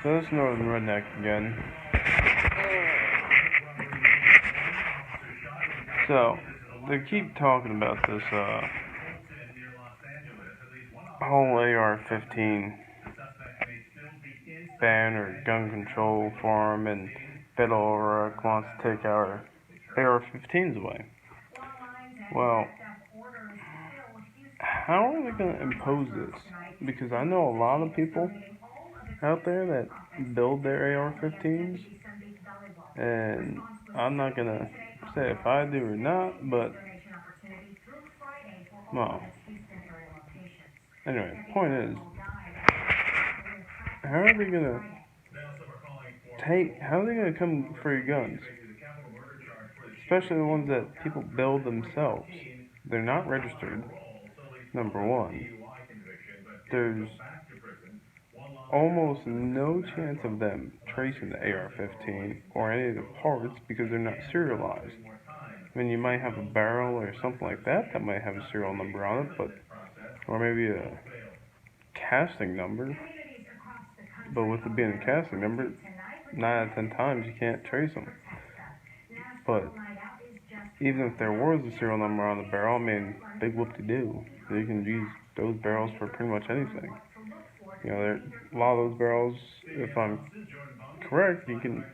So this Northern Redneck again. So, they keep talking about this, whole AR-15 ban or gun control forum, and Beto O'Rourke wants to take our AR-15s away. Well, how are they going to impose this? Because I know a lot of people out there that build their AR-15s, and I'm not going to say if I do or not, but, well, anyway, point is, how are they going to come for your guns? Especially the ones that people build themselves. They're not registered, number one. There's almost no chance of them tracing the AR-15 or any of the parts because they're not serialized. I mean, you might have a barrel or something like that might have a serial number on it, or maybe a casting number. But with it being a casting number, 9 out of 10 times you can't trace them. But even if there was a serial number on the barrel, I mean, big whoop-de-doo. You can use those barrels for pretty much anything. You know, a lot of those barrels, if I'm correct, you can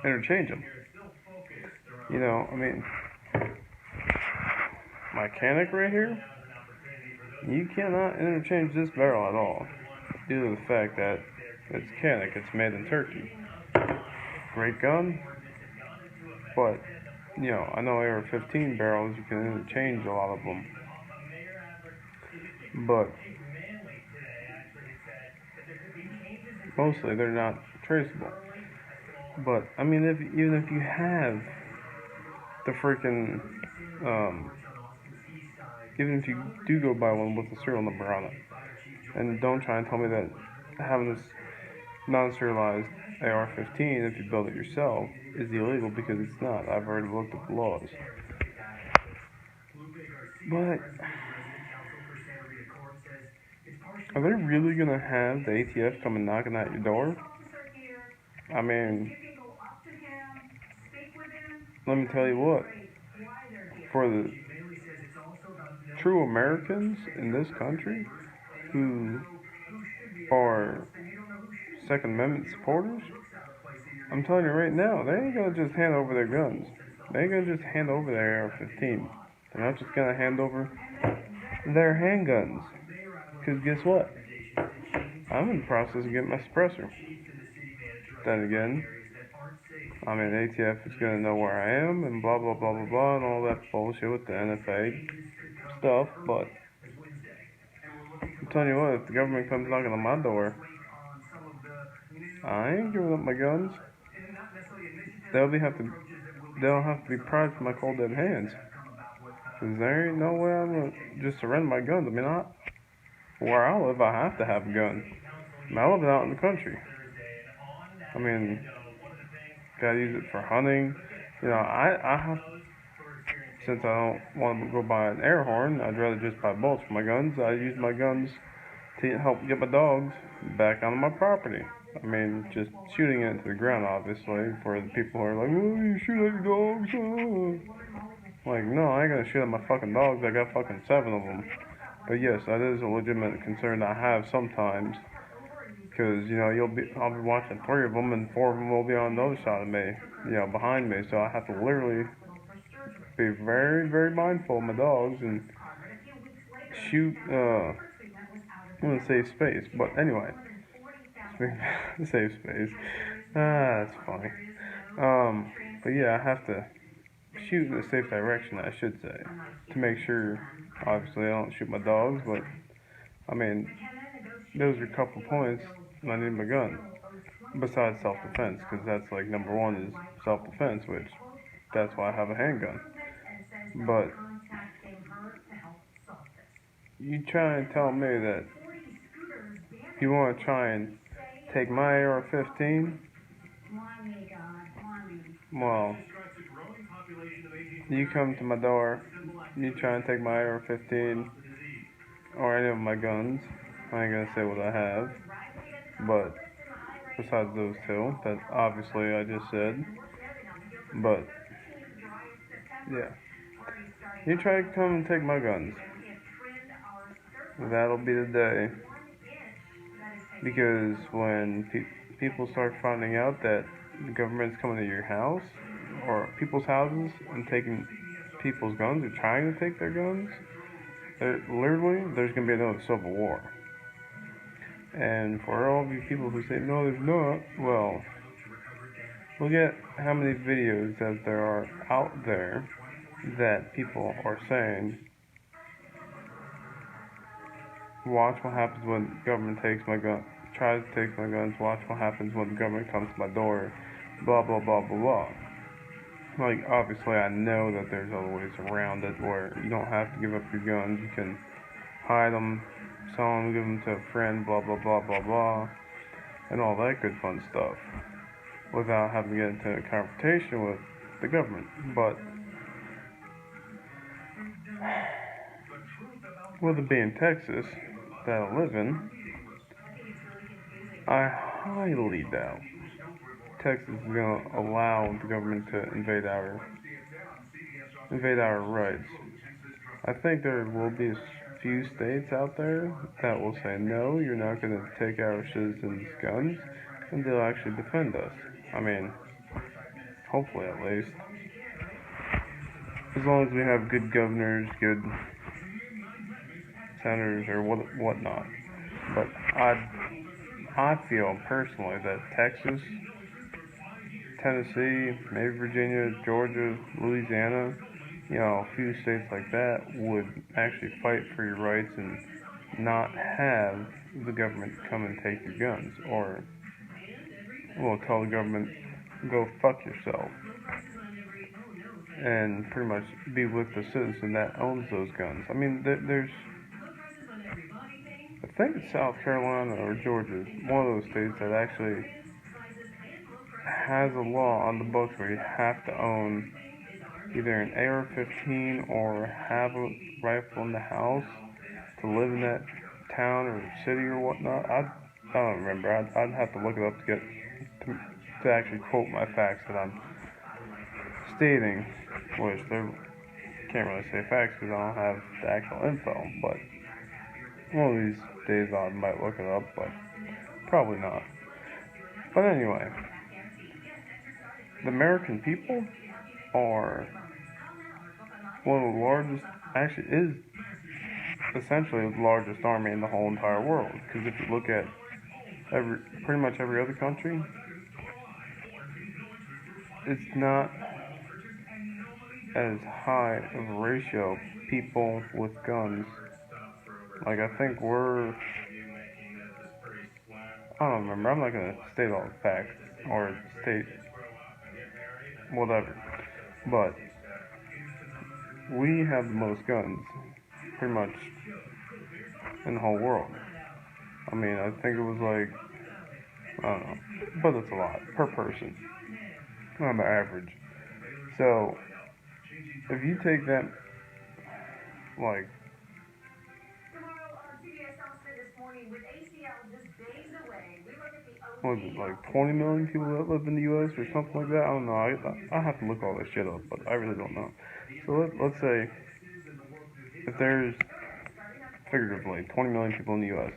interchange them. You know, I mean, my Canic right here, you cannot interchange this barrel at all, due to the fact that it's Canic, it's made in Turkey. Great gun, but, you know, I know AR-15 barrels, you can interchange a lot of them, but mostly they're not traceable. But, I mean, even if you have the freaking, even if you do go buy one with a serial number on it, and don't try and tell me that having this non-serialized AR-15, if you build it yourself, is illegal, because it's not. I've already looked at the laws. But are they really going to have the ATF come and knocking at your door? I mean, let me tell you what, for the true Americans in this country who are Second Amendment supporters, I'm telling you right now, they ain't going to just hand over their guns. They ain't going to just hand over their AR-15. They're not just going to hand over their handguns. Because guess what? I'm in the process of getting my suppressor. Then again, I mean, the ATF is going to know where I am, and blah, blah, blah, blah, blah, and all that bullshit with the NFA stuff, but I'm telling you what, if the government comes knocking on my door, I ain't giving up my guns. They'll have to be prized from my cold dead hands. Because there ain't no way I'm going to just surrender my guns. I mean, where I live, I have to have a gun. I live out in the country. I mean, gotta use it for hunting. You know, I have, since I don't want to go buy an air horn, I'd rather just buy bullets for my guns. I use my guns to help get my dogs back onto my property. I mean, just shooting it into the ground, obviously, for the people who are like, oh, you shoot at your dogs, oh. Like, no, I ain't gonna shoot at my fucking dogs. I got fucking 7 of them. But yes, that is a legitimate concern I have sometimes. Because, you know, I'll be watching 3 of them, and 4 of them will be on the other side of me, you know, behind me. So I have to literally be very, very mindful of my dogs and shoot, in a safe space. But anyway, safe space. That's funny. But yeah, I have to shoot in a safe direction, I should say, to make sure, obviously, I don't shoot my dogs. But I mean, those are a couple points I need my gun, besides self-defense, because that's like number 1 is self-defense, which that's why I have a handgun. But you try and tell me that you want to try and take my AR-15, well, you come to my door, you try and take my AR-15 or any of my guns. I ain't gonna say what I have, but besides those two that obviously I just said. But yeah, you try to come and take my guns. That'll be the day. Because when people start finding out that the government's coming to your house or people's houses and taking people's guns or trying to take their guns, literally, there's going to be another civil war. And for all of you people who say, no, there's not, well, look at how many videos that there are out there that people are saying, watch what happens when the government takes my gun, tries to take my guns, watch what happens when the government comes to my door, blah, blah, blah, blah, blah. Like, obviously, I know that there's other ways around it where you don't have to give up your guns. You can hide them, sell them, give them to a friend, blah, blah, blah, blah, blah, and all that good fun stuff without having to get into a confrontation with the government. But with it being Texas that I live in, I highly doubt Texas is going to allow the government to invade our rights. I think there will be a few states out there that will say, no, you're not going to take our citizens' guns, and they'll actually defend us. I mean, hopefully at least. As long as we have good governors, good senators, or whatnot. But I feel personally that Texas, Tennessee, maybe Virginia, Georgia, Louisiana, a few states like that would actually fight for your rights and not have the government come and take your guns, or, well, tell the government, go fuck yourself, and pretty much be with the citizen that owns those guns. I mean, there's, I think it's South Carolina or Georgia, one of those states that actually has a law on the books where you have to own either an AR-15 or have a rifle in the house to live in that town or city or whatnot. I don't remember. I'd have to look it up to actually quote my facts that I'm stating, which they can't really say facts because I don't have the actual info. But one of these days I might look it up, but probably not. But anyway, the American people are one of the largest, actually is essentially the largest army in the whole entire world. Because if you look at pretty much every other country, it's not as high of a ratio of people with guns. Like, I think I don't remember, I'm not going to state all the facts, or state whatever, but we have the most guns, pretty much, in the whole world. I mean, I think it was like, I don't know, but it's a lot, per person, on the average. So, if you take that, like, what is it, like 20 million people that live in the U.S. or something like that? I don't know. I have to look all this shit up, but I really don't know. So let's say if there's figuratively 20 million people in the U.S.,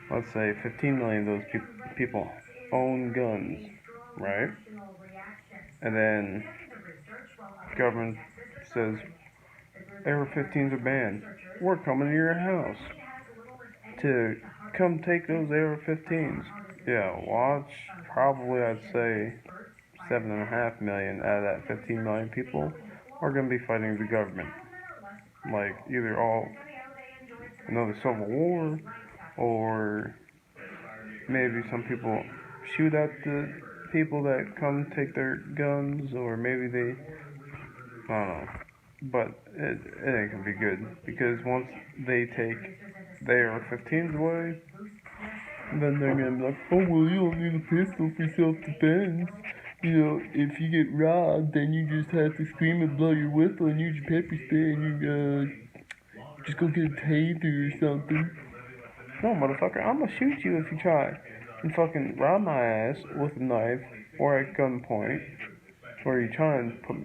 let's say 15 million of those people own guns, right? And then the government says AR-15s are banned. We're coming to your house to come take those AR-15s. Yeah, watch. Probably I'd say 7.5 million out of that 15 million people are going to be fighting the government. Like, either another civil war, or maybe some people shoot at the people that come take their guns, or maybe they, I don't know. But it ain't going to be good, because once they take the AR-15s away, then they're going to be like, oh, well, you don't need a pistol for self-defense. If you get robbed, then you just have to scream and blow your whistle and use your pepper spray and you just go get a taser or something. No, motherfucker, I'm going to shoot you if you try. and fucking rob my ass with a knife or at gunpoint, or you try and put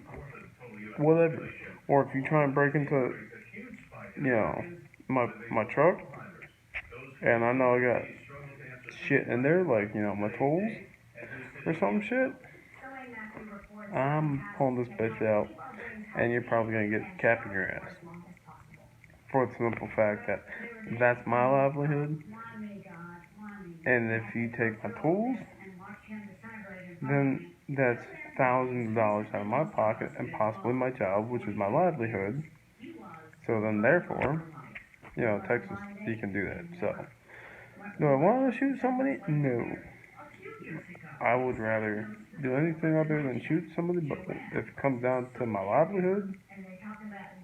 whatever, or if you try and break into, my truck, and I know I got shit in there, like, my tools or some shit, I'm pulling this bitch out, and you're probably gonna get capped in your ass. For the simple fact that that's my livelihood, and if you take my tools, then that's thousands of dollars out of my pocket and possibly my job, which is my livelihood. So then, therefore, Texas, you can do that. So, do I want to shoot somebody? No. I would rather do anything other than shoot somebody, but if it comes down to my livelihood,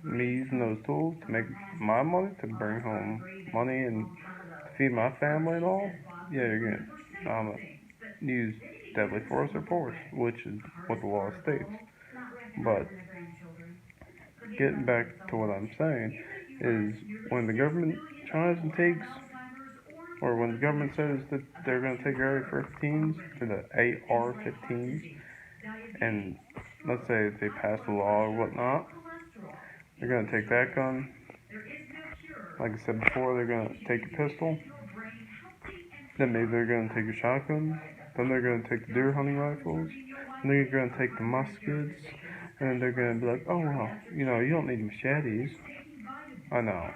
me using those tools to make my money, to bring home money and feed my family and all, yeah, I'm gonna use deadly force or force, which is what the law states. But getting back to what I'm saying is, when the government tries and takes, or when the government says that they're going to take AR-15s, or the AR-15s, and let's say they pass a law or whatnot, they're going to take that gun. Like I said before, they're going to take your pistol. Then maybe they're going to take your shotguns. Then they're going to take the deer hunting rifles. And then they're going to take the muskets. And they're going to be like, oh, well, you don't need machetes. I know.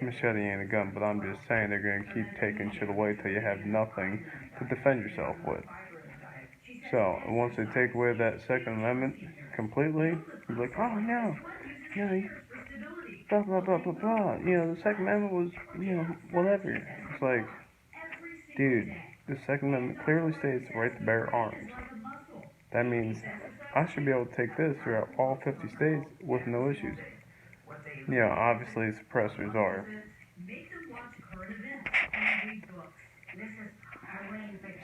Machete ain't a gun, but I'm just saying they're going to keep taking shit away till you have nothing to defend yourself with. So, once they take away that Second Amendment completely, you're like, oh, no, blah, blah, blah, blah, blah. The Second Amendment was, whatever. It's like, dude, the Second Amendment clearly states the right to bear arms. That means I should be able to take this throughout all 50 states with no issues. Obviously suppressors are.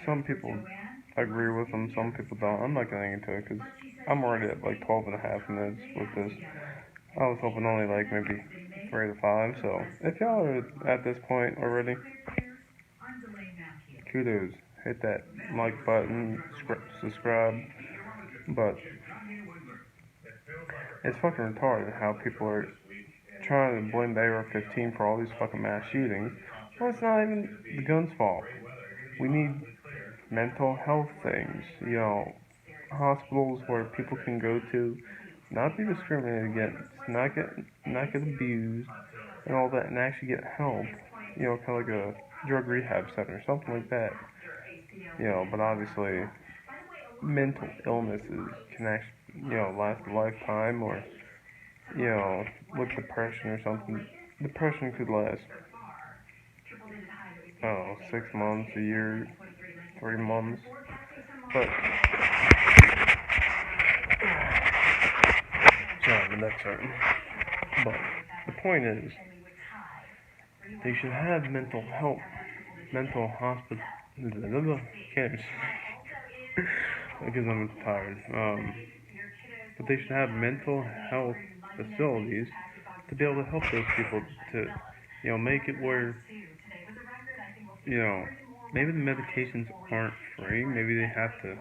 Some people agree with them, some people don't. I'm not getting into it because I'm already at like 12 and a half minutes with this. I was hoping only like maybe 3 to 5, so if y'all are at this point already, kudos. Hit that like button, subscribe, but it's fucking retarded how people are trying to blame the AR-15 for all these fucking mass shootings. Well, it's not even the gun's fault. We need mental health things, hospitals where people can go to, not be discriminated against, not get abused, and all that, and actually get help. Kind of like a drug rehab center, something like that. But obviously, mental illnesses can actually, last a lifetime, or, with depression or something. Depression could last, 6 months, a year, 3 months. But, sorry, my neck's hurting. But, the point is, they should have mental hospital, can't, because I'm tired, but they should have mental health facilities to be able to help those people to, make it where, maybe the medications aren't free, maybe they have to,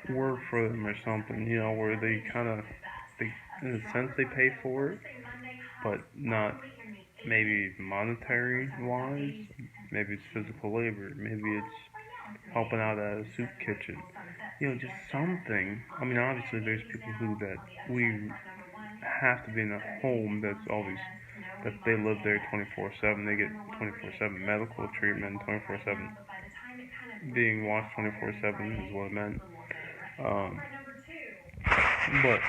work for them or something, where they in a sense they pay for it, but not maybe monetary wise, maybe it's physical labor, maybe it's helping out at a soup kitchen, just something. I mean, obviously there's people that we have to be in a home that they live there 24/7, they get 24/7 medical treatment, 24/7 being watched 24/7 is what I meant. But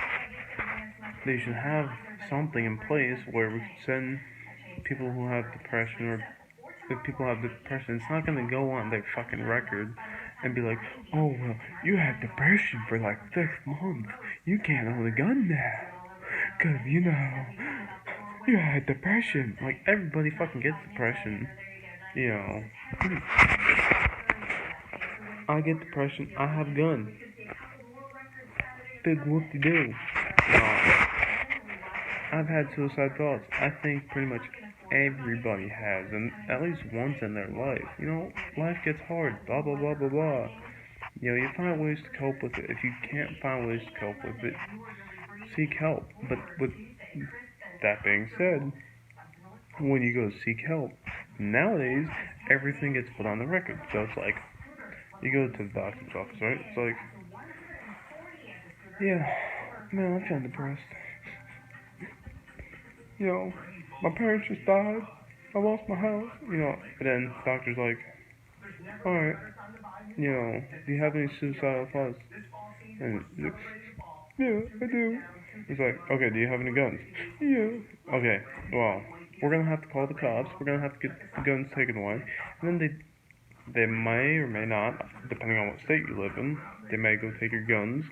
they should have something in place where we can send people who have depression, or if people have depression, it's not going to go on their fucking record and be like, oh, well, you had depression for like 6 months, you can't own a gun now, because, you had depression. Like, everybody fucking gets depression, I get depression, I have a gun. Big whoop-de-doo. I've had suicide thoughts. I think pretty much everybody has, and at least once in their life. Life gets hard, blah blah blah blah blah. You find ways to cope with it. If you can't find ways to cope with it, seek help. But with that being said, when you go seek help, nowadays, everything gets put on the record. So it's like, you go to the doctor's office, right? It's like, yeah, man, I'm feeling depressed. My parents just died. I lost my house. But then the doctor's like, alright, do you have any suicidal thoughts? And he's like, yeah, I do. He's like, okay, do you have any guns? Yeah. Okay, well, we're gonna have to call the cops. We're gonna have to get the guns taken away. And then they may or may not, depending on what state you live in, they may go take your guns.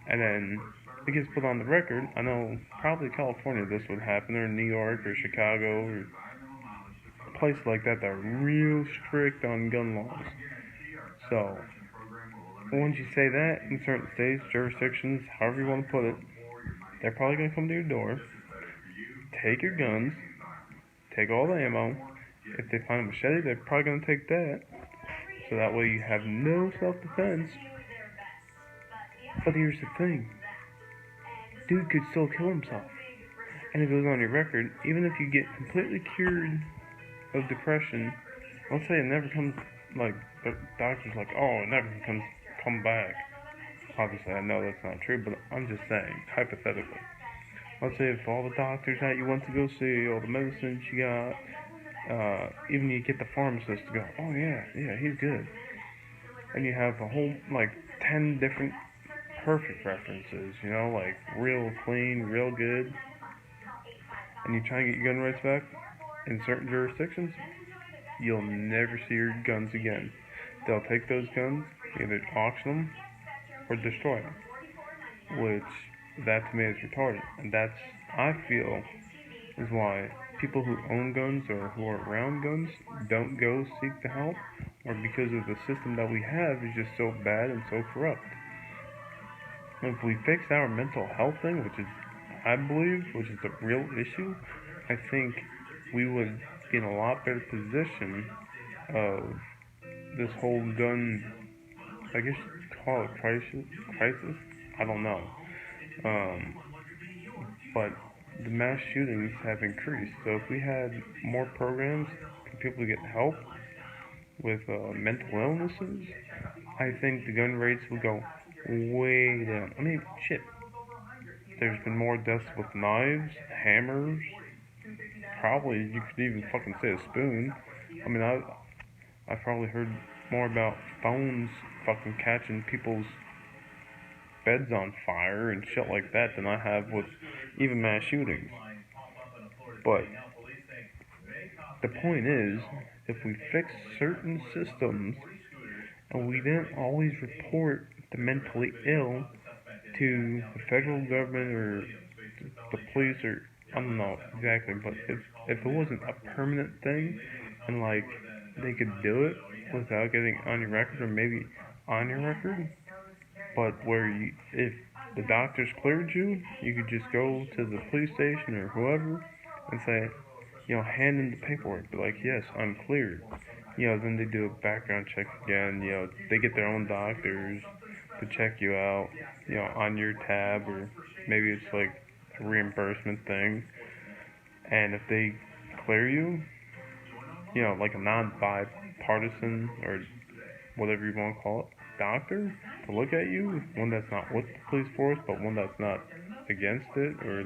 And then it gets put on the record. I know probably California this would happen, or New York, or Chicago, or places like that are real strict on gun laws. So, once you say that, in certain states, jurisdictions, however you want to put it, they're probably going to come to your door, take your guns, take all the ammo. If they find a machete, they're probably going to take that. So that way you have no self-defense. But here's the thing. Dude could still kill himself. And it goes on your record, even if you get completely cured of depression, let's say it never comes, like, the doctor's like, oh, it never come back. Obviously, I know that's not true, but I'm just saying, hypothetically. Let's say if all the doctors that you went to go see, all the medicines you got, even you get the pharmacist to go, oh yeah, he's good. And you have a whole, 10 different perfect references, like real clean, real good. And you try and get your gun rights back in certain jurisdictions, you'll never see your guns again. They'll take those guns, either auction them or destroy them. Which, that to me is retarded. And that's, I feel, is why people who own guns or who are around guns don't go seek the help, or because of the system that we have is just so bad and so corrupt. And if we fix our mental health thing, which is, I believe, which is the real issue, I think we would be in a lot better position of this whole gun, I guess you'd call it crisis? I don't know. But the mass shootings have increased. So if we had more programs for people to get help with mental illnesses, I think the gun rates would go way down. I mean, shit. There's been more deaths with knives, hammers, probably you could even fucking say a spoon. I mean, I've probably heard more about phones fucking catching people's beds on fire and shit like that than I have with even mass shootings. But the point is, if we fix certain systems and we didn't always report the mentally ill to the federal government or the police, or I don't know exactly, but if it wasn't a permanent thing and they could do it without getting on your record, or maybe on your record, but where if the doctors cleared you, you could just go to the police station or whoever and say, hand in the paperwork, be like, yes, I'm cleared. Then they do a background check again, they get their own doctors to check you out, on your tab, or maybe it's like a reimbursement thing. And if they clear you, like a non-bipartisan or whatever you want to call it, doctor to look at you, one that's not with the police force, but one that's not against it, or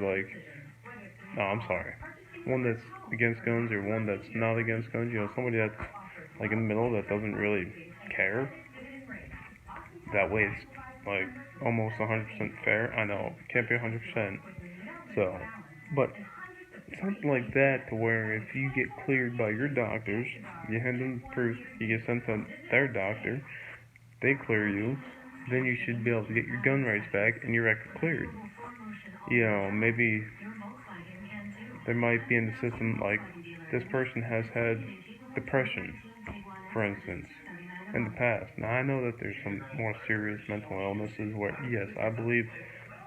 one that's against guns or one that's not against guns, somebody that's in the middle that doesn't really care. That way it's almost 100% fair. I know it can't be 100%. So, but something like that, to where if you get cleared by your doctors, you hand them proof, you get sent to their doctor, they clear you, then you should be able to get your gun rights back and your record cleared. Maybe there might be in the system, this person has had depression, for instance, in the past. Now, I know that there's some more serious mental illnesses where, yes, I believe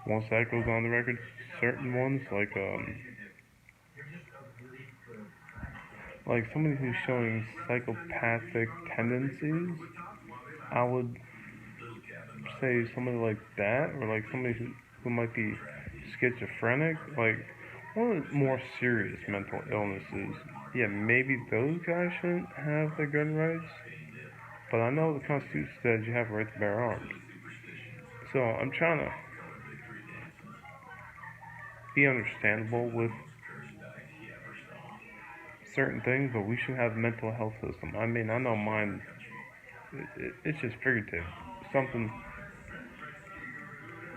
once that goes on the record, certain ones, like somebody who's showing psychopathic tendencies, I would say somebody like that, or like somebody who might be schizophrenic, like one of the more serious mental illnesses. Yeah, maybe those guys shouldn't have their gun rights, but I know the Constitution says you have a right to bear arms. So I'm trying to be understandable with certain things, but we should have a mental health system. I mean, I know mine, it's just figurative. Something,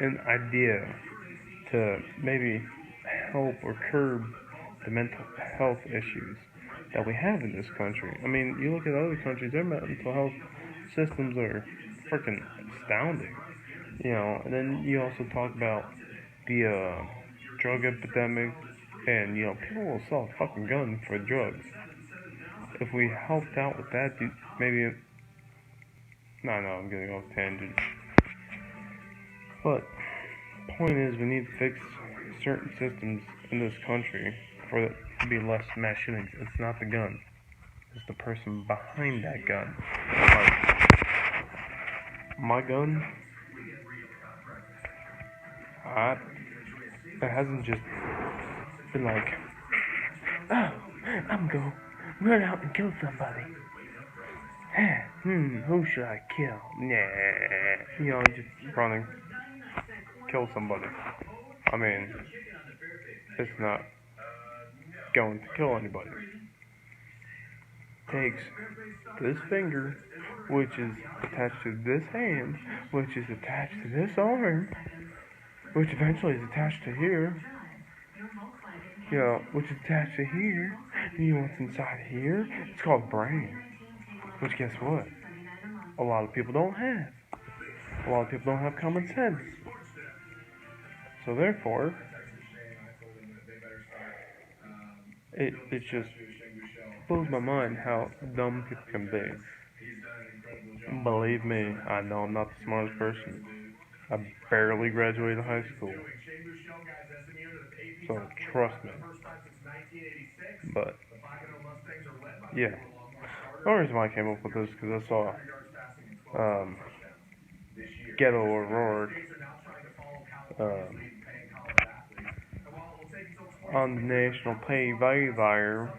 an idea to maybe help or curb the mental health issues that we have in this country. I mean, you look at other countries, their mental health systems are freaking astounding. You know, and then you also talk about the drug epidemic, and you know, people will sell a fucking gun for drugs. If we helped out with that, maybe. No, I'm getting off tangent. But point is, we need to fix certain systems in this country for it to be less mass shootings. It's not the gun; it's the person behind that gun. Like my gun, it hasn't just been like, oh, I'm gonna run out and kill somebody. Who should I kill? Nah, you know, just running, kill somebody. I mean, it's not going to kill anybody. It takes this finger, which is attached to this hand, which is attached to this arm, which eventually is attached to here, you know, which is attached to here, and you know what's inside here? It's called brain. Which, guess what? A lot of people don't have. A lot of people don't have common sense. So therefore, it just blows my mind how dumb people can be. Believe me, I know I'm not the smartest person. I barely graduated high school. So trust me. But, yeah. The only reason why I came up with this is because I saw Ghetto O'Rourke on the national TV there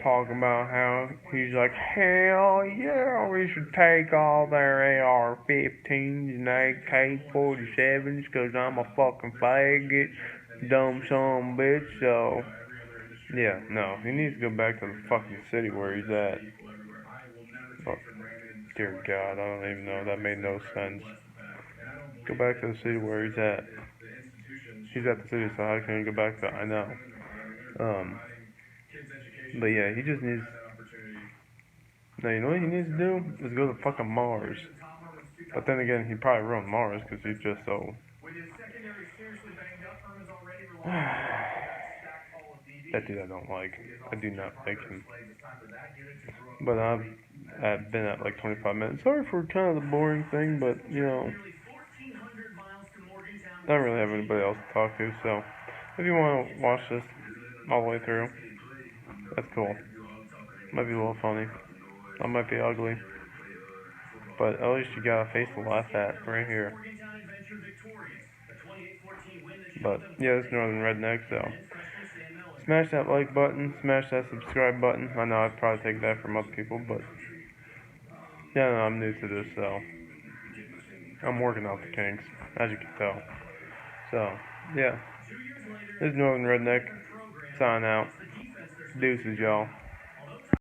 talking about how he's like, hell yeah, we should take all their AR-15s and AK-47s because I'm a fucking faggot, dumb son of a bitch. So yeah, no, he needs to go back to the fucking city where he's at. Oh, dear God, I don't even know. That made no sense. Go back to the city where he's at. He's at the city, so how can he go back to? I know. But yeah, he just needs. No, you know what he needs to do is go to fucking Mars. But then again, he'd probably ruin Mars because he's just so. That dude I don't like. I do not like him. But I've been at like 25 minutes. Sorry for kind of the boring thing, but you know, I don't really have anybody else to talk to. So if you want to watch this all the way through, that's cool. Might be a little funny. I might be ugly, but at least you got a face to laugh at right here. But yeah, this Northern Redneck, so smash that like button, smash that subscribe button. I know I'd probably take that from other people, but yeah, no, I'm new to this, so I'm working out the kinks, as you can tell. So yeah, this is Northern Redneck. Sign out. Deuces, y'all.